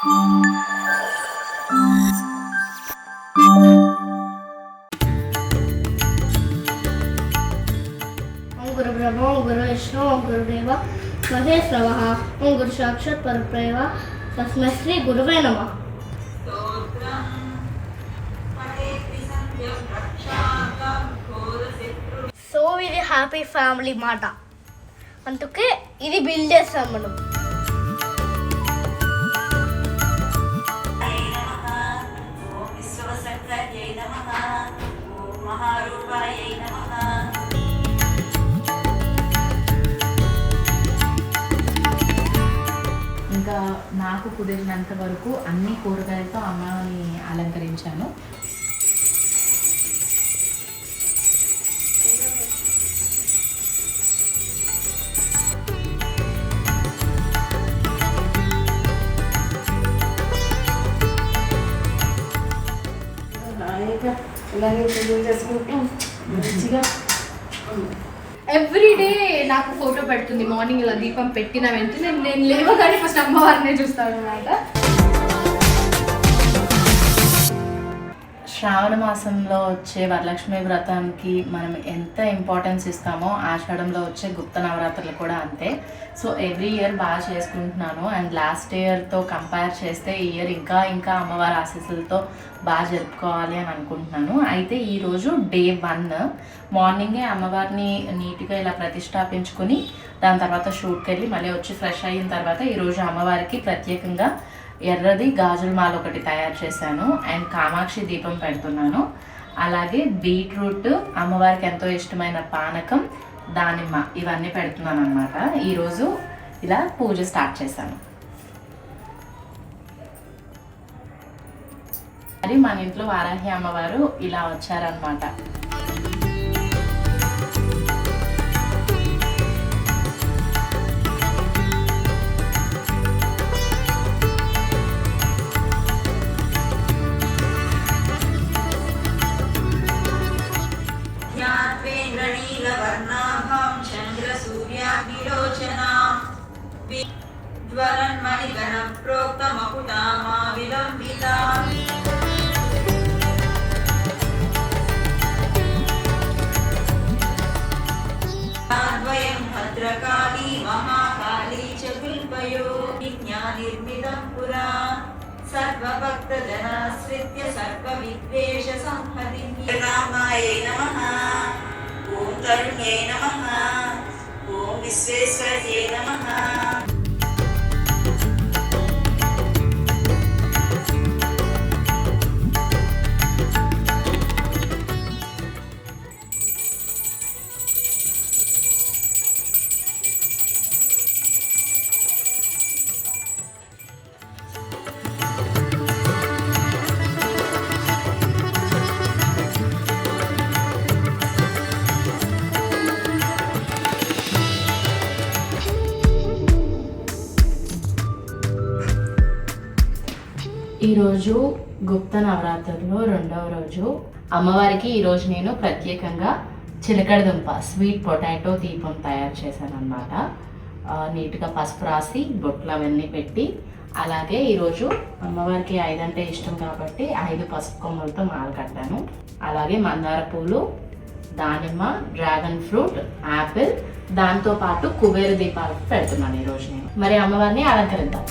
गुरु ब्रह्मा गुरु विष्णु गुरुदेव महेश्वरः ओं गुरु साक्षात् परब्रह्म तस्मै श्री गुरुवे नमः. సో ఇది హ్యాపీ ఫ్యామిలీ మాట, అందుకే ఇది బిల్డ్ చేస్తాం మనం. ఇంకా నాకు కుదిరినంత వరకు అన్ని కూరగాయలతో అమ్మని అలంకరించాను. ఎవ్రీడే నాకు ఫోటో పెడుతుంది. మార్నింగ్ ఇలా దీపం పెట్టిన వెంటనే నేను లేవగానే ఫస్ట్ అమ్మవారినే చూస్తాను అనమాట. శ్రావణ మాసంలో వచ్చే వరలక్ష్మి వ్రతానికి మనం ఎంత ఇంపార్టెన్స్ ఇస్తామో ఆషాఢంలో వచ్చే గుప్త నవరాత్రులు కూడా అంతే. సో ఎవ్రీ ఇయర్ బాగా చేసుకుంటున్నాను. అండ్ లాస్ట్ ఇయర్తో కంపేర్ చేస్తే ఈ ఇయర్ ఇంకా అమ్మవారి ఆశీస్సులతో బాగా జరుపుకోవాలి అని అనుకుంటున్నాను. అయితే ఈరోజు డే 1 మార్నింగే అమ్మవారిని నీట్గా ఇలా ప్రతిష్టాపించుకొని దాని తర్వాత షూట్కి వెళ్ళి మళ్ళీ వచ్చి ఫ్రెష్ అయిన తర్వాత ఈరోజు అమ్మవారికి ప్రత్యేకంగా ఎర్రది గాజుల మాల ఒకటి తయారు చేశాను. అండ్ కామాక్షి దీపం పెడుతున్నాను. అలాగే బీట్రూట్, అమ్మవారికి ఎంతో ఇష్టమైన పానకం, దానిమ్మ ఇవన్నీ పెడుతున్నాను అనమాట. ఈరోజు ఇలా పూజ స్టార్ట్ చేశాను. మరి మన ఇంట్లో వారాహి అమ్మవారు ఇలా వచ్చారనమాట. భద్రకాళీ మహాకాళీ చ బిల్వయో విజ్ఞానిర్మిదం పురా సర్వభక్తజనాశ్రిత్య సర్వవిద్వేష సంహరిణి. రామాయే నమః, ఓం తరుణ్యే నమః, ఓం విశ్వేశ్వరయే నమః. ఈరోజు గుప్త నవరాత్రుల్లో 2వ రోజు. అమ్మవారికి ఈరోజు నేను ప్రత్యేకంగా చిలకడదుంప స్వీట్ పొటాటో దీపం తయారు చేశాను అనమాట. నీట్గా పసుపు రాసి బొట్లు అవన్నీ పెట్టి, అలాగే ఈరోజు అమ్మవారికి 5 అంటే ఇష్టం కాబట్టి 5 పసుపు కొమ్మలతో మాల కట్టాను. అలాగే మందార పూలు, దానిమ్మ, డ్రాగన్ ఫ్రూట్, యాపిల్, దాంతోపాటు కుబేర దీపాలు పెడుతున్నాను ఈరోజు నేను. మరి అమ్మవారిని అలంకరిద్దాం.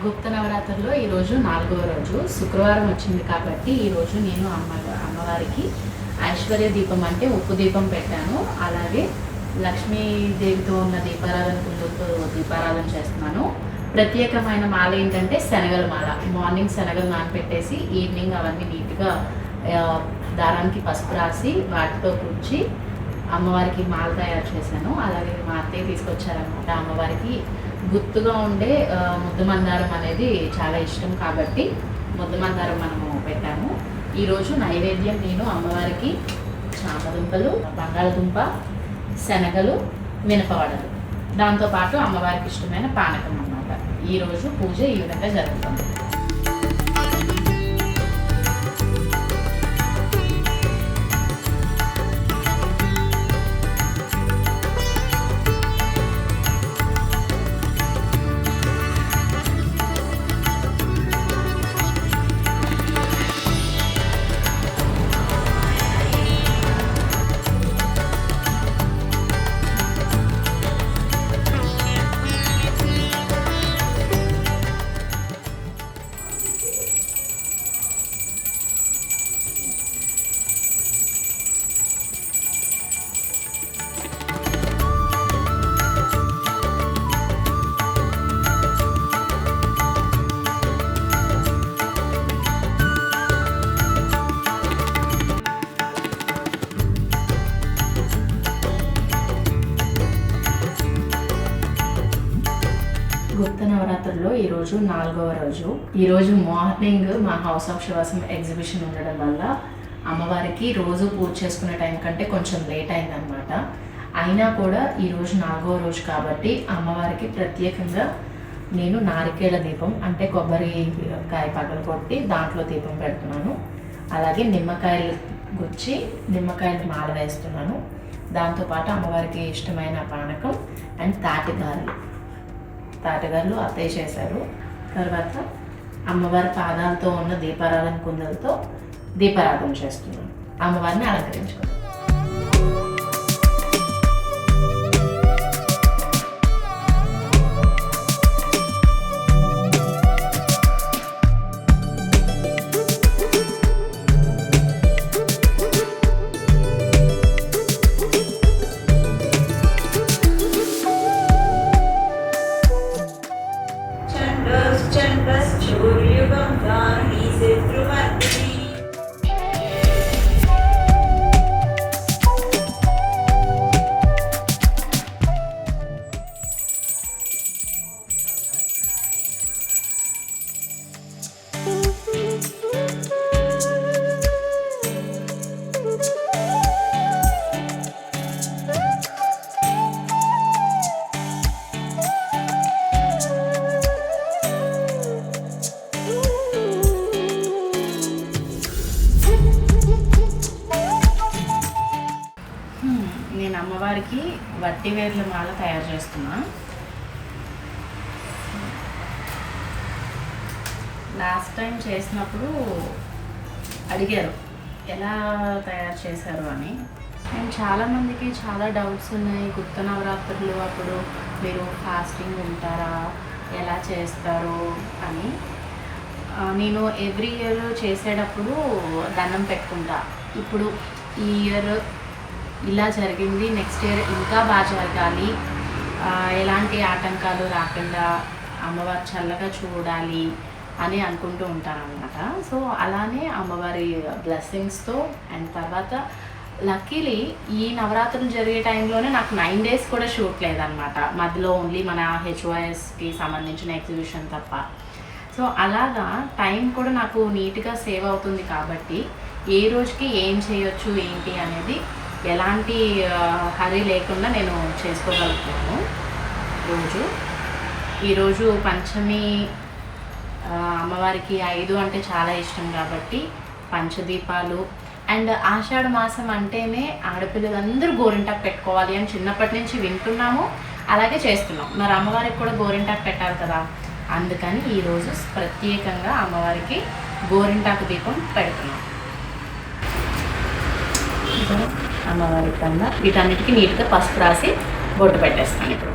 గుప్త నవరాత్రుల్లో ఈరోజు 4వ రోజు, శుక్రవారం వచ్చింది కాబట్టి ఈరోజు నేను అమ్మవారికి ఐశ్వర్య దీపం అంటే ఉప్పు దీపం పెట్టాను. అలాగే లక్ష్మీదేవితో ఉన్న దీపారాధన కుందులతో దీపారాధన చేస్తున్నాను. ప్రత్యేకమైన మాల ఏంటంటే శనగల మాల. మార్నింగ్ శనగలు నానపెట్టేసి ఈవినింగ్ అవన్నీ నీట్గా దారానికి పసుపు రాసి వాటితో కూర్చి అమ్మవారికి మాల తయారు చేశాను. అలాగే మా అత్తయ్య తీసుకొచ్చారనమాట. అమ్మవారికి గుర్తుగా ఉండే ముద్దు మందారం అనేది చాలా ఇష్టం కాబట్టి ముద్దు మందారం మనము పెట్టాము. ఈరోజు నైవేద్యం నేను అమ్మవారికి చామదుంపలు, బంగాళదుంప, శనగలు, మినపవడలు, దాంతోపాటు అమ్మవారికి ఇష్టమైన పానకం అన్నమాట. ఈరోజు పూజ ఈ విధంగా జరుగుతుంది. గుప్త నవరాత్రుల్లో ఈరోజు 4వ రోజు. ఈరోజు మార్నింగ్ మా హౌస్ ఆఫ్ శివాసం ఎగ్జిబిషన్ ఉండడం వల్ల అమ్మవారికి రోజు పూజ చేసుకునే టైం కంటే కొంచెం లేట్ అయిందనమాట. అయినా కూడా ఈరోజు 4వ రోజు కాబట్టి అమ్మవారికి ప్రత్యేకంగా నేను నారికేళ దీపం అంటే కొబ్బరికాయ పగలు కొట్టి దాంట్లో దీపం పెడుతున్నాను. అలాగే నిమ్మకాయలు గుచ్చి నిమ్మకాయలు మాల వేస్తున్నాను. దాంతోపాటు అమ్మవారికి ఇష్టమైన పానకం అండ్ తాటగారులు అత్తయ్య చేశారు. తర్వాత అమ్మవారి పాదాలతో ఉన్న దీపారాధన కుందలతో దీపారాధన చేస్తున్నాను. అమ్మవారిని అలంకరించుకున్నాను. నేను అమ్మవారికి వట్టి వేర్ల మాల తయారు చేస్తున్నా. లాస్ట్ టైం చేసినప్పుడు అడిగారు ఎలా తయారు చేశారు అని. నేను చాలామందికి చాలా డౌట్స్ ఉన్నాయి. గుప్త నవరాత్రులు అప్పుడు మీరు ఫాస్టింగ్ ఉంటారా, ఎలా చేస్తారు అని. నేను ఎవ్రీ ఇయర్ చేసేటప్పుడు దండం పెట్టుకుంటా. ఇప్పుడు ఈ ఇయర్ ఇలా జరిగింది, నెక్స్ట్ ఇయర్ ఇంకా బాగా జరగాలి, ఎలాంటి ఆటంకాలు రాకుండా అమ్మవారు చల్లగా చూడాలి అని అనుకుంటూ ఉంటాను అన్నమాట. సో అలానే అమ్మవారి బ్లెస్సింగ్స్తో అండ్ తర్వాత లక్కీలీ ఈ నవరాత్రులు జరిగే టైంలోనే నాకు 9 days కూడా షూట్ లేదనమాట. మధ్యలో ఓన్లీ మన HOSకి సంబంధించిన ఎగ్జిబిషన్ తప్ప. సో అలాగా టైం కూడా నాకు నీట్గా సేవ్ అవుతుంది కాబట్టి ఏ రోజుకి ఏం చేయొచ్చు ఏంటి అనేది ఎలాంటి హరీ లేకుండా నేను చేసుకోగలుగుతాను. ఈరోజు పంచమి అమ్మవారికి 5 అంటే చాలా ఇష్టం కాబట్టి పంచదీపాలు అండ్ ఆషాఢ మాసం అంటేనే ఆడపిల్లలందరూ గోరింటాకు పెట్టుకోవాలి అని చిన్నప్పటి నుంచి వింటున్నాము, అలాగే చేస్తున్నాం. మరి అమ్మవారికి కూడా గోరింటాకు పెట్టాలి కదా, అందుకని ఈరోజు ప్రత్యేకంగా అమ్మవారికి గోరింటాకు దీపం పెడుతున్నాం. అమ్మవారి కన్నా వీటన్నిటికీ నీట్గా పసుపు రాసి బొట్టు పెట్టేస్తాను. ఇప్పుడు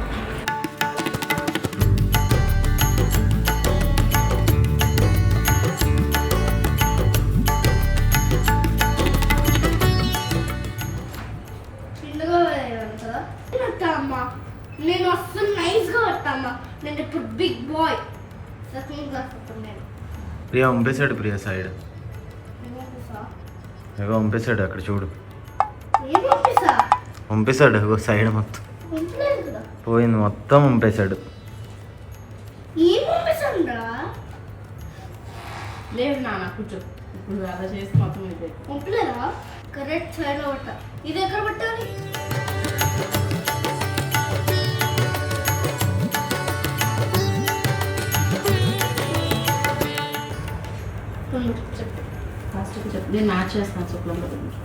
కొట్టా అమ్మా, నేను అస్సలు నైస్గా కొట్టా అమ్మా. నేను ఇప్పుడు బిగ్ బాయ్. సెకండ్ క్లాస్ ఇప్పుడు నేను. ప్రియా పంపేశాడు, ప్రియా సైడ్ ఏవో పంపేశాడు, అక్కడ చూడు ఏం పంపిస్తా? పంపేశాడు సైడ్ మొత్తం పంపలేదు కదా. పోయింది, మొత్తం పంపేశాడు. ఏం పంపిస్తానురా? లేదు నాన్న కూర్చో, ఇప్పుడు అలా చేసి మొత్తం ఇదే పంపలేదా? కరెక్ట్ సైడ్లో పట్ట. ఇది ఎక్కడ పట్టాలి? చెప్పు, ఫస్ట్ చెప్పు. నేను మ్యాచ్ చేస్తాను శుక్లంలో గురించి.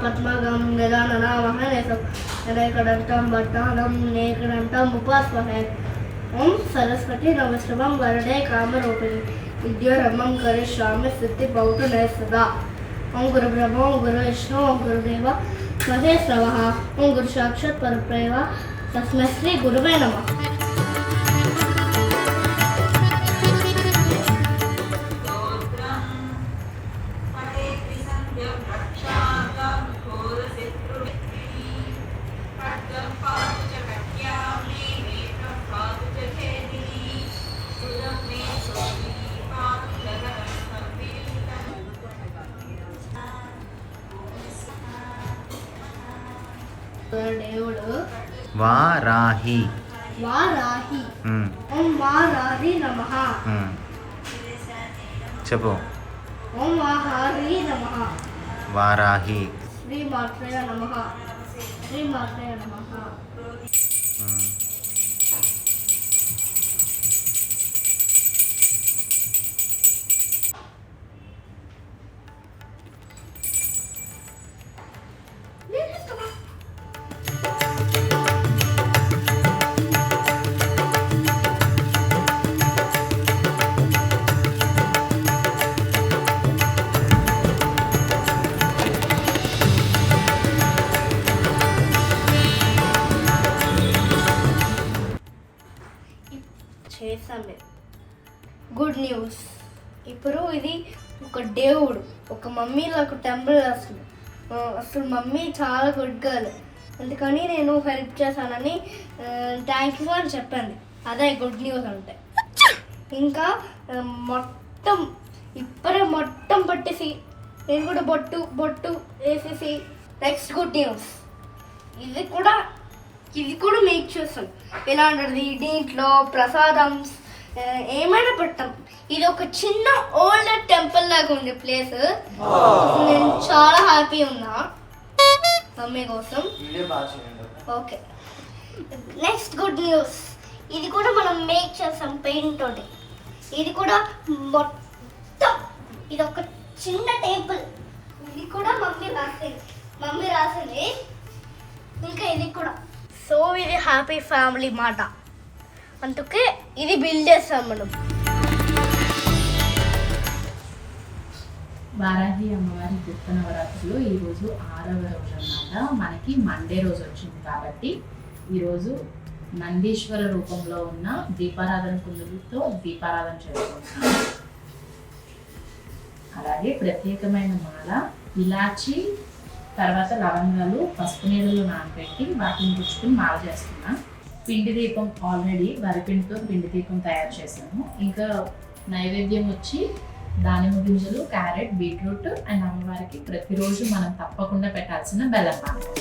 పద్మగం నిదానన మహనేశం ఎక్కడంటాం బట్టానం నేకడంటాం ఉపాస్మహే. ఓం సరస్వతి నమస్తవం వరదే కామరూపిణి విద్యారంభం కరిష్యామి సిద్ధి పౌటు నేస్తదా. ఓం గురు బ్రహ్మ ఓం గురు విష్ణు ఓం గురుదేవ మహేశ్వరః ఓం గురు సాక్షాత్ పరబ్రహ్మ తస్మై శ్రీ గురువే నమః. దేవుడు వారాహి. వారాహి. ఓం వారాహి నమః. చెప్పు. ఓం వారాహి నమః. వారాహి. శ్రీ మాత్రే నమః. శ్రీ మాత్రే నమః. చేస్తాను. Good news. ఇప్పుడు ఇది ఒక దేవుడు, ఒక మమ్మీ నాకు టెంపుల్ అసలు అసలు మమ్మీ చాలా గుడ్ గర్ల్, అందుకని నేను హెల్ప్ చేశానని థ్యాంక్ యూ అని చెప్పాను. అదే గుడ్ న్యూస్ అంటే. ఇంకా మొత్తం ఇప్పుడే మొత్తం పట్టేసి నేను కూడా బొట్టు బొట్టు వేసేసి నెక్స్ట్ గుడ్ న్యూస్ ఇది కూడా మేక్ చేస్తాం. ఇలాంటిది దీంట్లో ప్రసాదం ఏమైనా పెట్టాం. ఇది ఒక చిన్న ఓల్డ్ టెంపుల్ లాగా ఉంది ప్లేస్. నేను చాలా హ్యాపీ ఉన్నా మమ్మీ కోసం. Okay, next good news. ఇది కూడా మనం మేక్ చేస్తాం పెయింట్ తోటి. ఇది కూడా మొత్తం ఇది ఒక చిన్న టేబుల్. ఇది కూడా మమ్మీ రాసింది. ఇంకా ఇది కూడా. సో ఇది హ్యాపీ ఫ్యామిలీ మాట, అందుకే ఇది బిల్డ్ చేస్తాం మనం. వారాహి అమ్మవారి గుప్త నవరాత్రులు ఈరోజు 6వ రోజు అన్నమాట. మనకి మండే రోజు వచ్చింది కాబట్టి ఈరోజు నందీశ్వర రూపంలో ఉన్న దీపారాధన కుందులతో దీపారాధన చేసుకుంటున్నాం. అలాగే ప్రత్యేకమైన మాల, ఇలాచి, తర్వాత లవంగాలు పసుపు నీళ్ళలో నానబెట్టి వాటిని గుచ్చుకుని మాల చేస్తున్నా. పిండి దీపం ఆల్రెడీ వరిపిండితో పిండి దీపం తయారు చేసాము. ఇంకా నైవేద్యం వచ్చి దానిమ్మ గింజలు, క్యారెట్, బీట్రూట్ అండ్ అమ్మవారికి ప్రతిరోజు మనం తప్పకుండా పెట్టాల్సిన బెల్లం పానకం.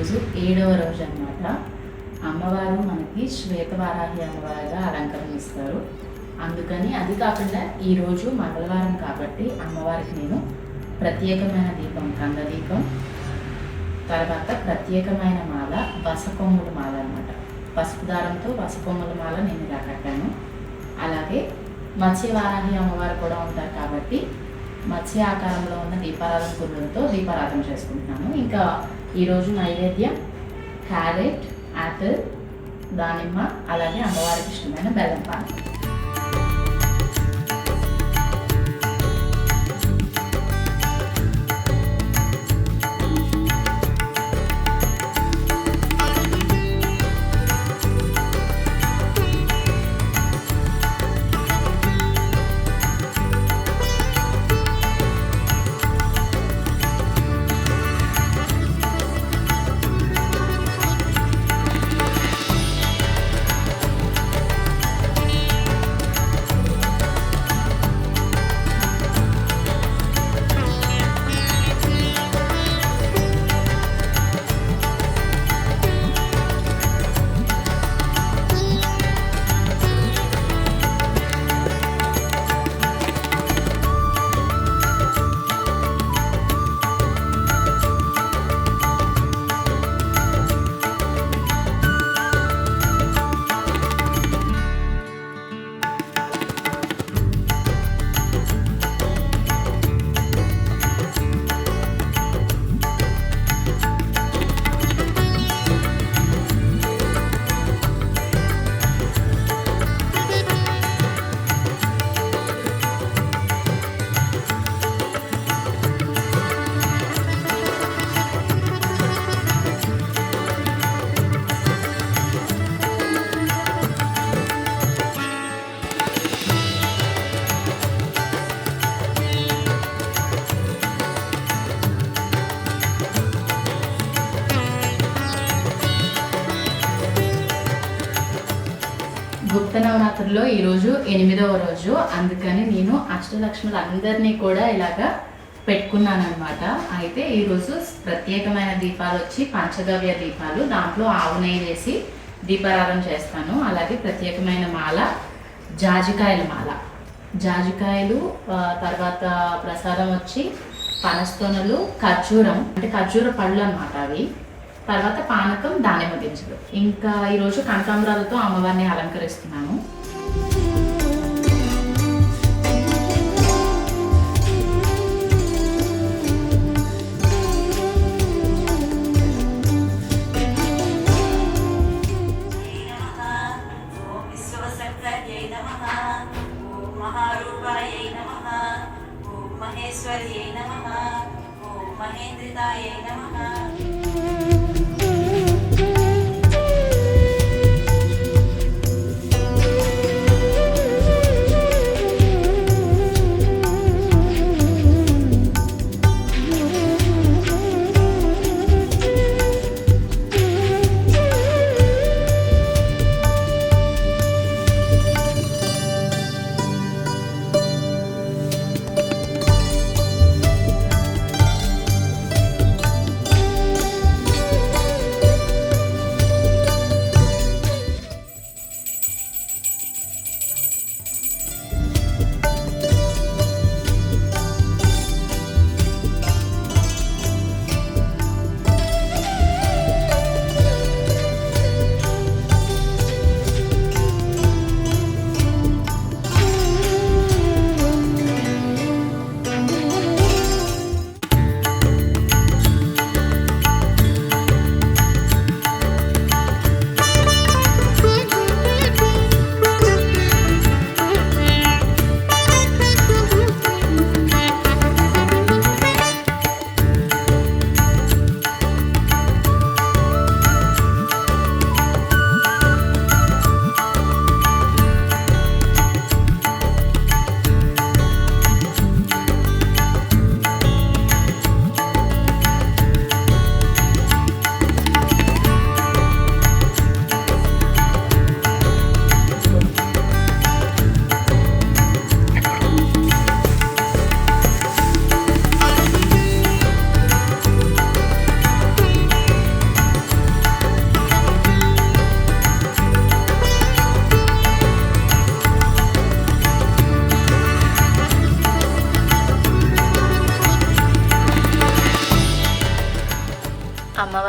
ఈరోజు 7వ రోజు అన్నమాట. అమ్మవారు మనకి శ్వేతవారాహి అమ్మవారిగా అలంకరణిస్తారు. అందుకని అది కాకుండా ఈరోజు మంగళవారం కాబట్టి అమ్మవారికి నేను ప్రత్యేకమైన దీపం, కంద దీపం, తర్వాత ప్రత్యేకమైన మాల, వసకొమ్ముల మాల అన్నమాట. పసుపు దారంతో వసకొమ్ముల మాల నేను ఇలా కట్టాను. అలాగే మత్స్యవారాహి అమ్మవారు కూడా ఉంటారు కాబట్టి మత్స్య ఆకారంలో ఉన్న దీపారాధన కుందులతో దీపారాధన చేసుకుంటున్నాను. ఇంకా ఈరోజు నైవేద్యం క్యారెట్, యాపిల్, దానిమ్మ, అలాగే అమ్మవారికి ఇష్టమైన బెల్లం పానకం. గుప్త నవరాత్రుల్లో ఈరోజు 8వ రోజు. అందుకని నేను అష్టలక్ష్ములు అందరినీ కూడా ఇలాగా పెట్టుకున్నాను అనమాట. అయితే ఈరోజు ప్రత్యేకమైన దీపాలు వచ్చి పంచగవ్య దీపాలు, దాంట్లో ఆవు నెయ్యి వేసి దీపారాధన చేస్తాను. అలాగే ప్రత్యేకమైన మాల జాజికాయల మాల, జాజికాయలు, తర్వాత ప్రసాదం వచ్చి పనస్తోనలు, ఖర్జూరం అంటే ఖర్జూర పళ్ళు అన్నమాట అవి, తర్వాత పానకం, దానిమ్మ గింజలు. ఇంకా ఈరోజు కనకాంబరాలతో అమ్మవారిని అలంకరిస్తున్నాను. మహేశ్వర్యై నమః. ఓం మహేంద్రితాయై నమః.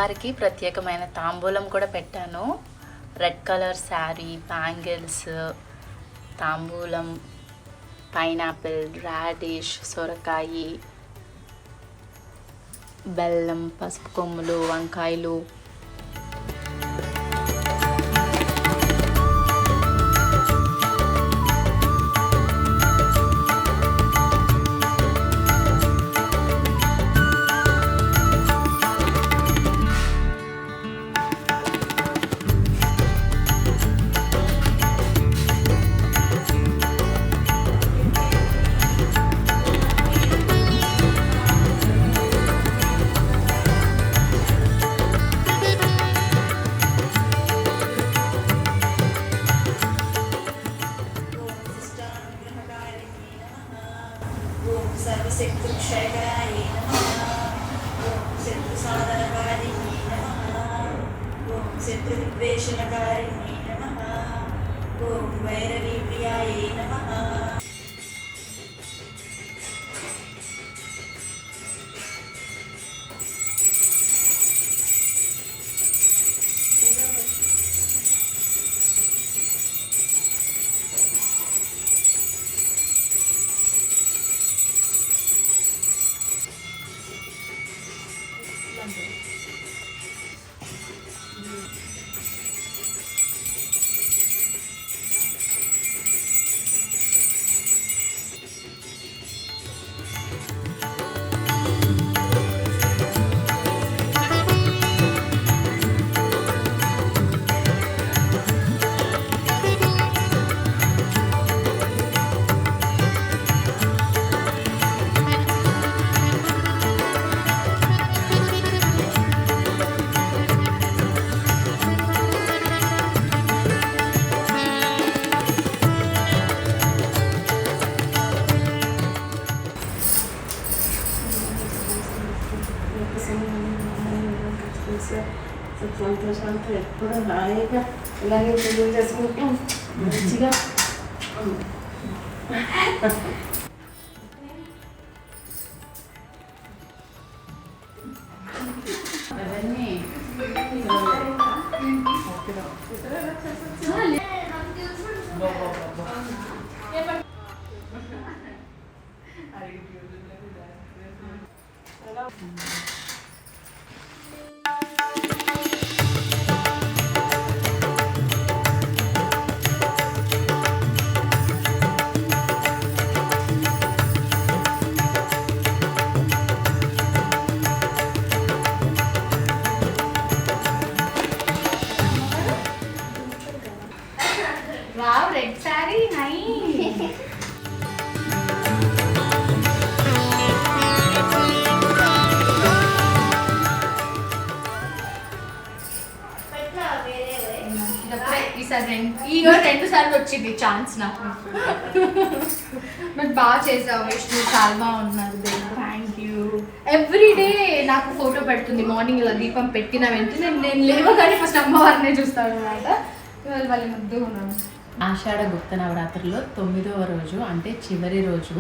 అమ్మవారికి ప్రత్యేకమైన తాంబూలం కూడా పెట్టాను. రెడ్ కలర్ శారీ, బ్యాంగిల్స్, తాంబూలం, పైనాపిల్, రాడిష్, సొరకాయ, బెల్లం, పసుపు కొమ్ములు, వంకాయలు. सर्वशक्तिक्षयकराय नमः। ॐ शत्रुसाधनकारिणे नमः। ॐ शत्रुविद्वेषणकारिणे नमः। ॐ भैरवीप्रियाय नमः। సంతోషంతో ఎప్పుడు హాయిగా ఇలాగే పూజలు చేసుకుంటాం మంచిగా. అవన్నీ వావ్, రెడ్ సారీ నై. ఈరోజు 2 సార్లు వచ్చింది ఛాన్స్ నాకు. బట్ బాగా చేసావు విష్ణు, చాలా బాగున్నారు. Thank you. ఎవ్రీడే నాకు ఫోటో పెడుతుంది. మార్నింగ్ ఇలా దీపం పెట్టిన వెంటనే నేను లేవగానే ఫస్ట్ అమ్మవారినే చూస్తాను అనమాట. ఇవాళ వాళ్ళ ముద్దు ఉన్నాను. ఆషాఢ గుప్త నవరాత్రుల్లో 9వ రోజు అంటే చివరి రోజు.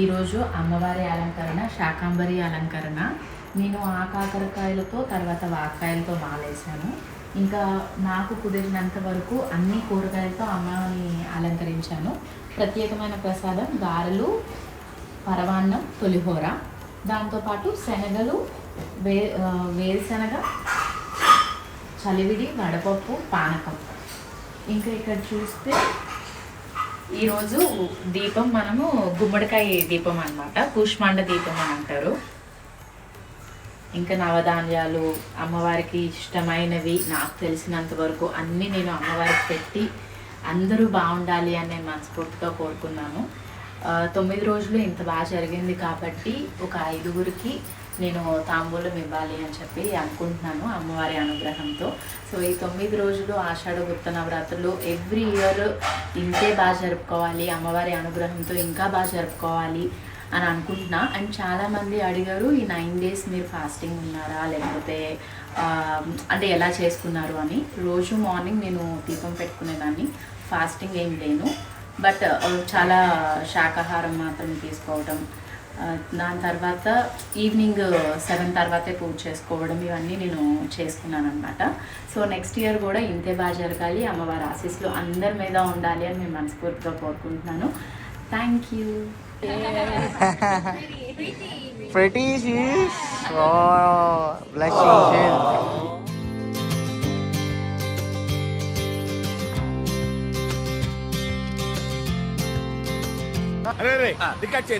ఈరోజు అమ్మవారి అలంకరణ, శాకాంబరి అలంకరణ. నేను ఆకాకరకాయలతో తర్వాత వాక్కాయలతో మాలేసాను. ఇంకా నాకు కుదిరినంత వరకు అన్ని కూరగాయలతో అమ్మని అలంకరించాను. ప్రత్యేకమైన ప్రసాదం గారెలు, పరవాన్నం, పులిహోర, దాంతోపాటు శనగలు, వేరుశనగ, చలివిడి, వడపప్పు, పానకం. ఇంకా ఇక్కడ చూస్తే ఈరోజు దీపం మనము గుమ్మడికాయ దీపం అన్నమాట, కూష్మాండ దీపం అని అంటారు. ఇంకా నవధాన్యాలు, అమ్మవారికి ఇష్టమైనవి నాకు తెలిసినంత వరకు అన్నీ నేను అమ్మవారికి పెట్టి అందరూ బాగుండాలి అని నేను మనస్ఫూర్తిగా కోరుకున్నాను. 9 రోజులు ఇంత బాగా జరిగింది కాబట్టి ఒక 5గురికి నేను తాంబూలం ఇవ్వాలి అని చెప్పి అనుకుంటున్నాను అమ్మవారి అనుగ్రహంతో. సో ఈ 9 రోజులు ఆషాఢ గుప్త నవరాత్రులు ఎవ్రీ ఇయర్ ఇంతే బాగా జరుపుకోవాలి, అమ్మవారి అనుగ్రహంతో ఇంకా బాగా జరుపుకోవాలి అని అనుకుంటున్నా. అండ్ చాలామంది అడిగారు, ఈ 9 days మీరు ఫాస్టింగ్ ఉన్నారా లేకపోతే అంటే ఎలా చేసుకున్నారు అని. రోజు మార్నింగ్ నేను దీపం పెట్టుకునేదాన్ని, ఫాస్టింగ్ ఏం లేను. బట్ చాలా శాకాహారం మాత్రం తీసుకోవడం, దాని తర్వాత ఈవినింగ్ 7 తర్వాతే పూజ చేసుకోవడం ఇవన్నీ నేను చేసుకున్నాను అనమాట. సో నెక్స్ట్ ఇయర్ కూడా ఇంతే బాగా జరగాలి, అమ్మవారి ఆశీస్సులు అందరి మీద ఉండాలి అని నేను మనస్ఫూర్తిగా కోరుకుంటున్నాను. Thank you. Pretty she's blushing she's. అరే దిక్కచ్చే